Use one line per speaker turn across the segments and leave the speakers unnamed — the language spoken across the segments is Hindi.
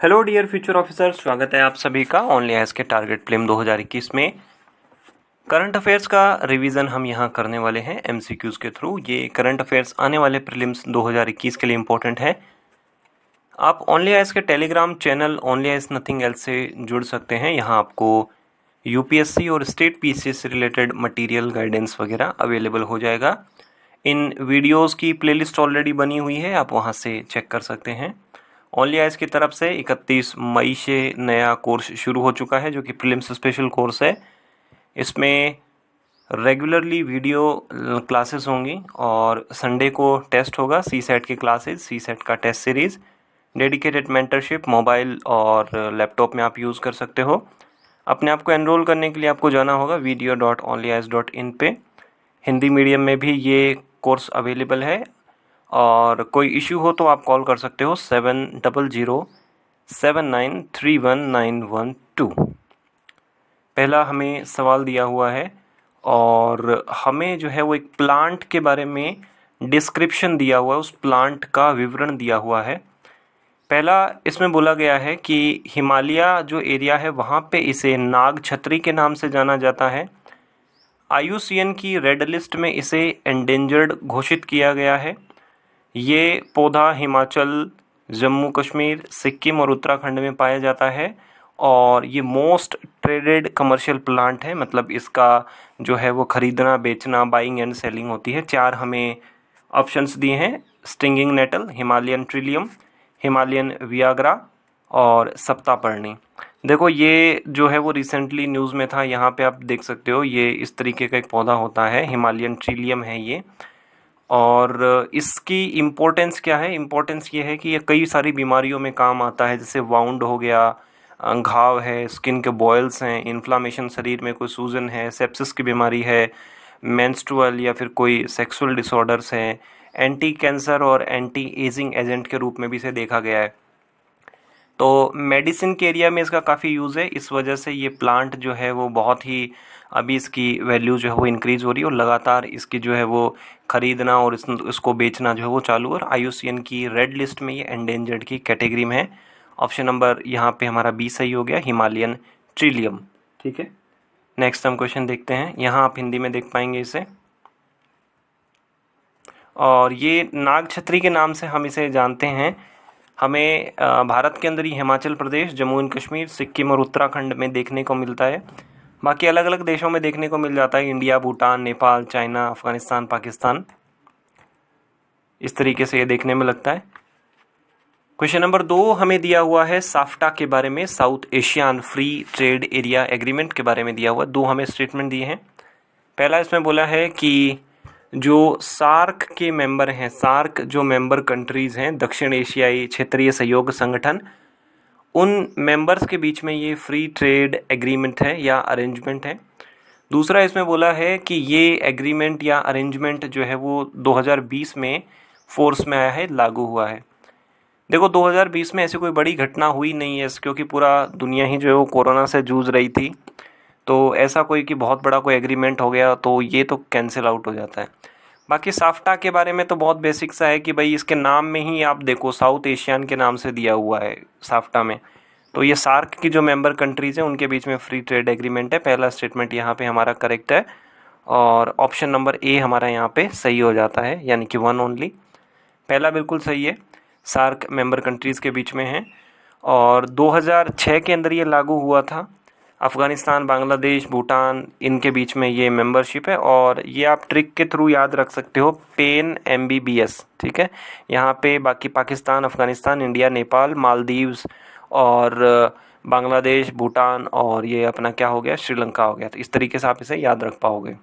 हेलो डियर फ्यूचर ऑफिसर, स्वागत है आप सभी का ओनली एस के टारगेट प्रीलिम 2021 में। करंट अफेयर्स का रिवीजन हम यहाँ करने वाले हैं एमसीक्यूज़ के थ्रू। ये करंट अफेयर्स आने वाले प्रीलिम्स 2021 के लिए इम्पोर्टेंट है। आप ओनली एस के Telegram channel only S nothing else से जुड़ सकते हैं। यहाँ आपको यूपीएससी और स्टेट पीसीएस से रिलेटेड मटेरियल गाइडेंस वगैरह अवेलेबल हो जाएगा। इन वीडियोज़ की प्लेलिस्ट ऑलरेडी बनी हुई है, आप वहाँ से चेक कर सकते हैं। ओनली आइज की तरफ से 31 मई से नया कोर्स शुरू हो चुका है जो कि प्रीलिम्स स्पेशल कोर्स है। इसमें रेगुलरली वीडियो क्लासेस होंगी और संडे को टेस्ट होगा, सीसेट की क्लासेस, सीसेट का test series, dedicated mentorship mobile और लैपटॉप में आप यूज़ कर सकते हो। अपने आप को एनरोल करने के लिए आपको जाना होगा video.onlyas.in पे। हिंदी मीडियम में भी ये कोर्स अवेलेबल है और कोई इशू हो तो आप कॉल कर सकते हो 7007931912। पहला हमें सवाल दिया हुआ है और हमें जो है वो एक प्लांट के बारे में डिस्क्रिप्शन दिया हुआ है, उस प्लांट का विवरण दिया हुआ है। पहला इसमें बोला गया है कि हिमालय जो एरिया है वहाँ पे इसे नाग छतरी के नाम से जाना जाता है। IUCN की रेड लिस्ट में इसे एंडेंजर्ड घोषित किया गया है। ये पौधा हिमाचल, जम्मू कश्मीर, सिक्किम और उत्तराखंड में पाया जाता है और ये मोस्ट ट्रेडेड कमर्शियल प्लांट है। मतलब इसका जो है वो ख़रीदना, बेचना, बाइंग एंड सेलिंग होती है। 4 हमें ऑप्शंस दिए हैं: stinging nettle, Himalayan trillium, Himalayan Viagra और सप्तापर्णी। देखो ये जो है वो रिसेंटली न्यूज़ में था, यहाँ पे आप देख सकते हो। ये इस तरीके का एक पौधा होता है, हिमालयन ट्रिलियम है ये। और इसकी इम्पोर्टेंस क्या है? इम्पोर्टेंस ये है कि ये कई सारी बीमारियों में काम आता है, जैसे वाउंड हो गया, घाव है, स्किन के बॉयल्स हैं, इन्फ्लामेशन, शरीर में कोई सूजन है, सेप्सिस की बीमारी है, मेंस्ट्रुअल या फिर कोई सेक्सुअल डिसऑर्डर्स हैं, एंटी कैंसर और एंटी एजिंग एजेंट के रूप में भी इसे देखा गया है। तो मेडिसिन के एरिया में इसका काफ़ी यूज़ है। इस वजह से ये प्लांट जो है वो बहुत ही अभी इसकी वैल्यू जो है वो इंक्रीज़ हो रही है और लगातार इसकी जो है वो ख़रीदना और इसको बेचना जो है वो चालू है। और IUCN की रेड लिस्ट में ये एंडेंजर्ड की कैटेगरी में है। ऑप्शन नंबर यहाँ पे हमारा बी सही हो गया, हिमालयन ट्रिलियम। ठीक है, नेक्स्ट हम क्वेश्चन देखते हैं। यहाँ आप हिंदी में देख पाएंगे इसे। और ये नाग छतरी के नाम से हम इसे जानते हैं। हमें भारत के अंदर ही हिमाचल प्रदेश, जम्मू एंड कश्मीर, सिक्किम और उत्तराखंड में देखने को मिलता है। बाकी अलग अलग देशों में देखने को मिल जाता है, इंडिया, भूटान, नेपाल, चाइना, अफगानिस्तान, पाकिस्तान, इस तरीके से ये देखने में लगता है। क्वेश्चन नंबर 2 हमें दिया हुआ है साफ्टा के बारे में, South Asian Free Trade Area Agreement के बारे में दिया हुआ। 2 हमें स्टेटमेंट दिए हैं। पहला इसमें बोला है कि जो सार्क के मेंबर हैं, सार्क जो मेंबर कंट्रीज़ हैं, दक्षिण एशियाई क्षेत्रीय सहयोग संगठन, उन मेंबर्स के बीच में ये फ्री ट्रेड एग्रीमेंट है या अरेंजमेंट है। दूसरा इसमें बोला है कि ये एग्रीमेंट या अरेंजमेंट जो है वो 2020 में फोर्स में आया है, लागू हुआ है। देखो 2020 में ऐसी कोई बड़ी घटना हुई नहीं है, क्योंकि पूरा दुनिया ही जो है वो कोरोना से जूझ रही थी। तो ऐसा कोई कि बहुत बड़ा कोई एग्रीमेंट हो गया तो ये तो कैंसिल आउट हो जाता है। बाकी साफ्टा के बारे में तो बहुत बेसिक सा है कि भाई इसके नाम में ही आप देखो साउथ एशियन के नाम से दिया हुआ है साफ्टा में। तो ये सार्क की जो मेंबर कंट्रीज़ हैं उनके बीच में फ्री ट्रेड एग्रीमेंट है। पहला स्टेटमेंट यहाँ पे हमारा करेक्ट है और ऑप्शन नंबर ए हमारा यहाँ पे सही हो जाता है, यानी कि 1 ओनली। पहला बिल्कुल सही है, सार्क मेंबर कंट्रीज़ के बीच में है और 2006 के अंदर ये लागू हुआ था। अफ़गानिस्तान, बांग्लादेश, भूटान, इनके बीच में ये मेंबरशिप है। और ये आप ट्रिक के थ्रू याद रख सकते हो, पेन MBBS। ठीक है, यहाँ पे बाकी पाकिस्तान, अफ़गानिस्तान, इंडिया, नेपाल, मालदीव्स और बांग्लादेश, भूटान और ये अपना क्या हो गया, श्रीलंका हो गया। तो इस तरीके से आप इसे याद रख पाओगे।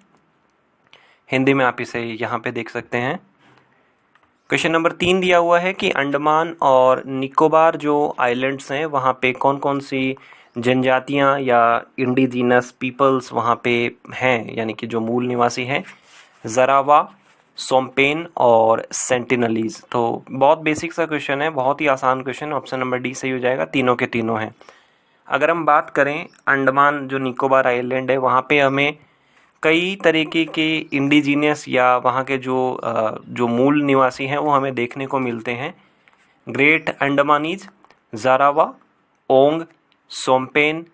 हिंदी में आप इसे यहाँ पे देख सकते हैं। क्वेश्चन नंबर 3 दिया हुआ है कि अंडमान और निकोबार जो आइलैंड्स हैं वहाँ पे कौन कौन सी जनजातियाँ या इंडिजीनस पीपल्स वहाँ पे हैं, यानी कि जो मूल निवासी हैं। जरावा, सोम्पेन और सेंटिनलीज। तो बहुत बेसिक सा क्वेश्चन है, बहुत ही आसान क्वेश्चन। ऑप्शन नंबर डी सही हो जाएगा, तीनों के तीनों हैं। अगर हम बात करें अंडमान जो निकोबार आइलैंड है, वहाँ पे हमें कई तरीके के इंडिजीनियस या वहाँ के जो मूल निवासी हैं वो हमें देखने को मिलते हैं। ग्रेट अंडमानीज, जारावा, ओंग, सोम्पेन,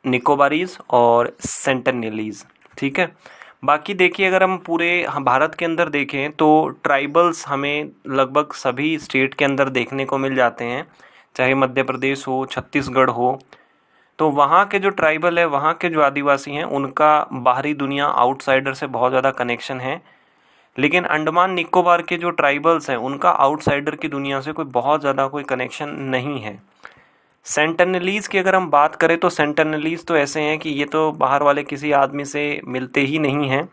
निकोबारीज और सेंटिनेलीज। ठीक है। बाकी देखिए, अगर हम पूरे भारत के अंदर देखें तो ट्राइबल्स हमें लगभग सभी स्टेट के अंदर देखने को मिल जाते हैं, चाहे मध्य प्रदेश हो, छत्तीसगढ़ हो। तो वहाँ के जो ट्राइबल है, वहाँ के जो आदिवासी हैं, उनका बाहरी दुनिया आउटसाइडर से बहुत ज़्यादा कनेक्शन है। लेकिन अंडमान निकोबार के जो ट्राइबल्स हैं, उनका आउटसाइडर की दुनिया से कोई बहुत ज़्यादा कोई कनेक्शन नहीं है। सेंटिनेलीज़ की अगर हम बात करें तो सेंटिनेलीज़ तो ऐसे हैं कि ये तो बाहर वाले किसी आदमी से मिलते ही नहीं हैं।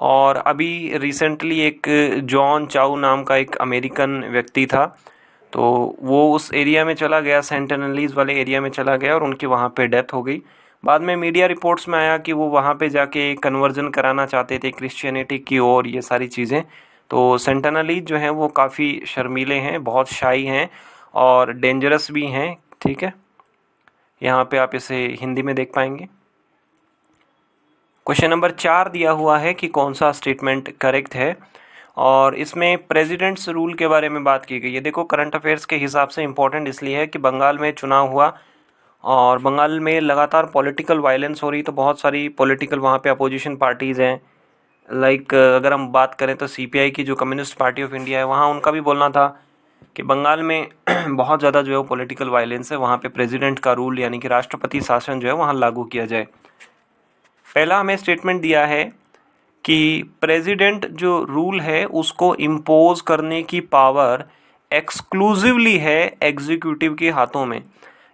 और अभी रिसेंटली एक जॉन चाउ नाम का एक अमेरिकन व्यक्ति था, तो वो उस एरिया में चला गया, सेंटिनेलीज़ वाले एरिया में चला गया और उनकी वहाँ पे डेथ हो गई। बाद में मीडिया रिपोर्ट्स में आया कि वो वहाँ पे जाके कन्वर्जन कराना चाहते थे क्रिश्चियनिटी की ओर, ये सारी चीज़ें। तो सेंटिनेलीज़ जो हैं वो काफ़ी शर्मीले हैं, बहुत शाई हैं और डेंजरस भी हैं। ठीक है। यहाँ पे आप इसे हिंदी में देख पाएंगे। क्वेश्चन नंबर 4 दिया हुआ है कि कौन सा स्टेटमेंट करेक्ट है, और इसमें प्रेसिडेंट्स रूल के बारे में बात की गई है। देखो, करंट अफेयर्स के हिसाब से इम्पोर्टेंट इसलिए है कि बंगाल में चुनाव हुआ और बंगाल में लगातार पॉलिटिकल वायलेंस हो रही, तो बहुत सारी पॉलिटिकल वहाँ पे अपोजिशन पार्टीज़ हैं। लाइक अगर हम बात करें तो सीपीआई की जो कम्युनिस्ट पार्टी ऑफ इंडिया है, वहाँ उनका भी बोलना था कि बंगाल में बहुत ज़्यादा जो है वो पॉलिटिकल वायलेंस है, वहाँ पे प्रेसिडेंट का रूल यानी कि राष्ट्रपति शासन जो है वहाँ लागू किया जाए। पहला हमें स्टेटमेंट दिया है कि प्रेसिडेंट जो रूल है उसको इम्पोज करने की पावर एक्सक्लूसिवली है एग्जीक्यूटिव के हाथों में।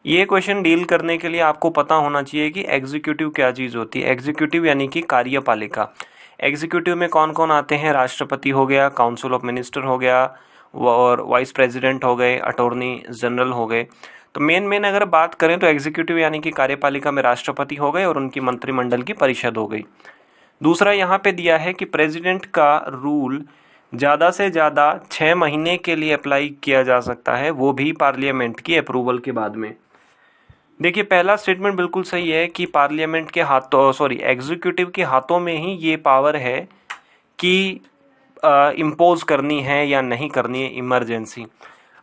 ये क्वेश्चन डील करने के लिए आपको पता होना चाहिए कि एग्जीक्यूटिव क्या चीज़ होती है। एग्जीक्यूटिव यानी कि कार्यपालिका। एग्जीक्यूटिव में कौन कौन आते हैं? राष्ट्रपति हो गया, काउंसिल ऑफ मिनिस्टर हो गया, और वाइस प्रेसिडेंट हो गए, अटॉर्नी जनरल हो गए। तो मेन अगर बात करें तो एग्जीक्यूटिव यानी कि कार्यपालिका में राष्ट्रपति हो गए और उनकी मंत्रिमंडल की परिषद हो गई। दूसरा यहाँ पे दिया है कि प्रेसिडेंट का रूल ज़्यादा से ज़्यादा 6 महीने के लिए अप्लाई किया जा सकता है, वो भी पार्लियामेंट की अप्रूवल के बाद में। देखिए, पहला स्टेटमेंट बिल्कुल सही है कि पार्लियामेंट के हाथों एग्जीक्यूटिव के हाथों में ही ये पावर है कि इम्पोज करनी है या नहीं करनी है इमरजेंसी।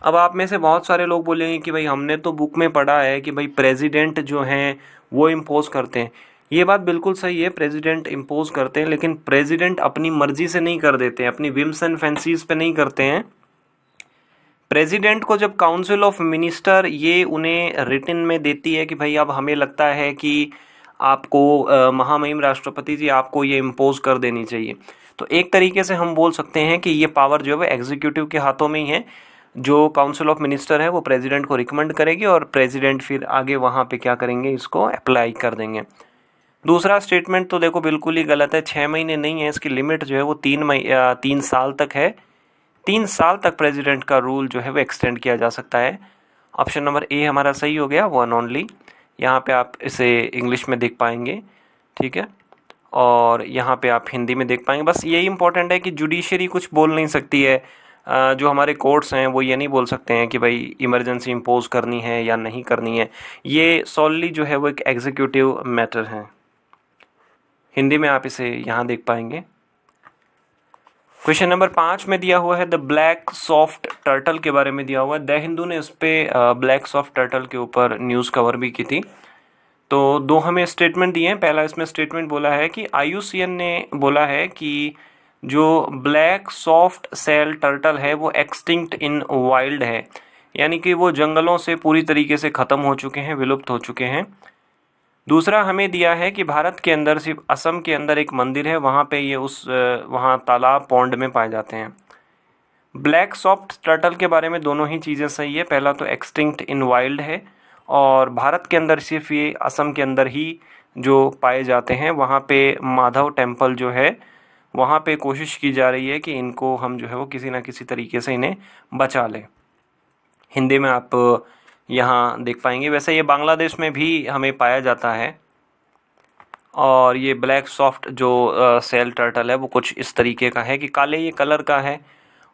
अब आप में से बहुत सारे लोग बोलेंगे कि भाई हमने तो बुक में पढ़ा है कि भाई प्रेसिडेंट जो हैं वो इम्पोज करते हैं। ये बात बिल्कुल सही है, प्रेसिडेंट इम्पोज करते हैं, लेकिन प्रेसिडेंट अपनी मर्जी से नहीं कर देते हैं, अपनी विम्स एंड फैंसीज पे नहीं करते हैं। प्रेसिडेंट को जब काउंसिल ऑफ मिनिस्टर ये उन्हें रिटन में देती है कि भाई अब हमें लगता है कि आपको महामहिम राष्ट्रपति जी आपको ये इम्पोज कर देनी चाहिए, तो एक तरीके से हम बोल सकते हैं कि ये पावर जो है वो एग्जीक्यूटिव के हाथों में ही है। जो काउंसिल ऑफ मिनिस्टर है वो प्रेसिडेंट को रिकमेंड करेगी और प्रेसिडेंट फिर आगे वहाँ पे क्या करेंगे, इसको अप्लाई कर देंगे। दूसरा स्टेटमेंट तो देखो बिल्कुल ही गलत है। 6 महीने नहीं है, इसकी लिमिट जो है वो 3 साल तक है। 3 साल तक प्रेसिडेंट का रूल जो है वो एक्सटेंड किया जा सकता है। ऑप्शन नंबर ए हमारा सही हो गया, वन ओनली। यहाँ पे आप इसे इंग्लिश में देख पाएंगे। ठीक है। और यहाँ पे आप हिंदी में देख पाएंगे। बस यही इंपॉर्टेंट है कि जुडिशरी कुछ बोल नहीं सकती है। जो हमारे कोर्ट्स हैं वो ये नहीं बोल सकते हैं कि भाई इमरजेंसी इम्पोज करनी है या नहीं करनी है। ये सॉलिडली जो है वो एक एग्जीक्यूटिव मैटर है। हिंदी में आप इसे यहाँ देख पाएंगे। क्वेश्चन नंबर 5 में दिया हुआ है द ब्लैक सॉफ्ट टर्टल के बारे में दिया हुआ है। द हिंदू ने इस पर ब्लैक सॉफ्ट टर्टल के ऊपर न्यूज़ कवर भी की थी। तो 2 हमें स्टेटमेंट दिए हैं। पहला इसमें स्टेटमेंट बोला है कि IUCN ने बोला है कि जो ब्लैक सॉफ्ट सेल टर्टल है वो एक्सटिंक्ट इन वाइल्ड है, यानी कि वो जंगलों से पूरी तरीके से ख़त्म हो चुके हैं, विलुप्त हो चुके हैं। दूसरा हमें दिया है कि भारत के अंदर सिर्फ असम के अंदर एक मंदिर है, वहाँ पे ये वहाँ तालाब पौंड में पाए जाते हैं। ब्लैक सॉफ्ट टर्टल के बारे में दोनों ही चीज़ें सही है। पहला तो एक्सटिंक्ट इन वाइल्ड है और भारत के अंदर सिर्फ ये असम के अंदर ही जो पाए जाते हैं। वहाँ पे माधव टेम्पल जो है वहाँ पे कोशिश की जा रही है कि इनको हम जो है वो किसी ना किसी तरीके से इन्हें बचा लें। हिंदी में आप यहाँ देख पाएंगे। वैसे ये बांग्लादेश में भी हमें पाया जाता है और ये ब्लैक सॉफ्ट जो सेल टर्टल है वो कुछ इस तरीके का है कि काले ये कलर का है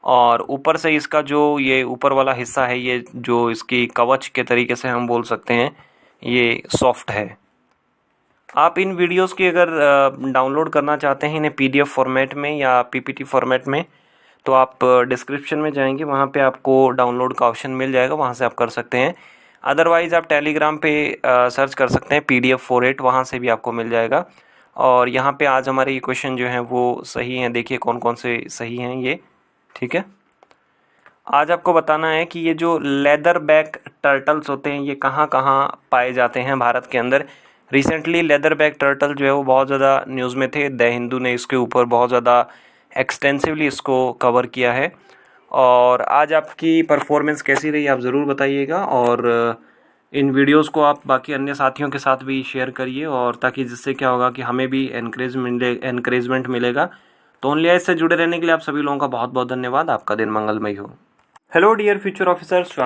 और ऊपर से इसका जो ये ऊपर वाला हिस्सा है, ये जो इसकी कवच के तरीके से हम बोल सकते हैं, ये सॉफ्ट है। आप इन वीडियोस की अगर डाउनलोड करना चाहते हैं इन्हें PDF फॉर्मेट में या PPT फॉर्मेट में, तो आप डिस्क्रिप्शन में जाएंगे, वहाँ पे आपको डाउनलोड का ऑप्शन मिल जाएगा, वहाँ से आप कर सकते हैं। अदरवाइज़ आप टेलीग्राम पे सर्च कर सकते हैं PDF 48, वहाँ से भी आपको मिल जाएगा। और यहाँ पे आज हमारे ये क्वेश्चन जो हैं वो सही हैं, देखिए कौन कौन से सही हैं ये, ठीक है। आज आपको बताना है कि ये जो लेदर बैक टर्टल्स होते हैं ये कहाँ कहाँ पाए जाते हैं भारत के अंदर। रिसेंटली लेदर बैक टर्टल जो है वो बहुत ज़्यादा न्यूज़ में थे, द हिंदू ने इसके ऊपर बहुत ज़्यादा एक्सटेंसिवली इसको कवर किया है। और आज आपकी परफॉर्मेंस कैसी रही आप ज़रूर बताइएगा, और इन वीडियोस को आप बाकी अन्य साथियों के साथ भी शेयर करिए, और ताकि जिससे क्या होगा कि हमें भी एनकरेजमेंट मिलेगा। तो ओनली से जुड़े रहने के लिए आप सभी लोगों का बहुत बहुत धन्यवाद। आपका दिन मंगलमय हो। हेलो डियर फ्यूचर ऑफिसर्स, स्वागत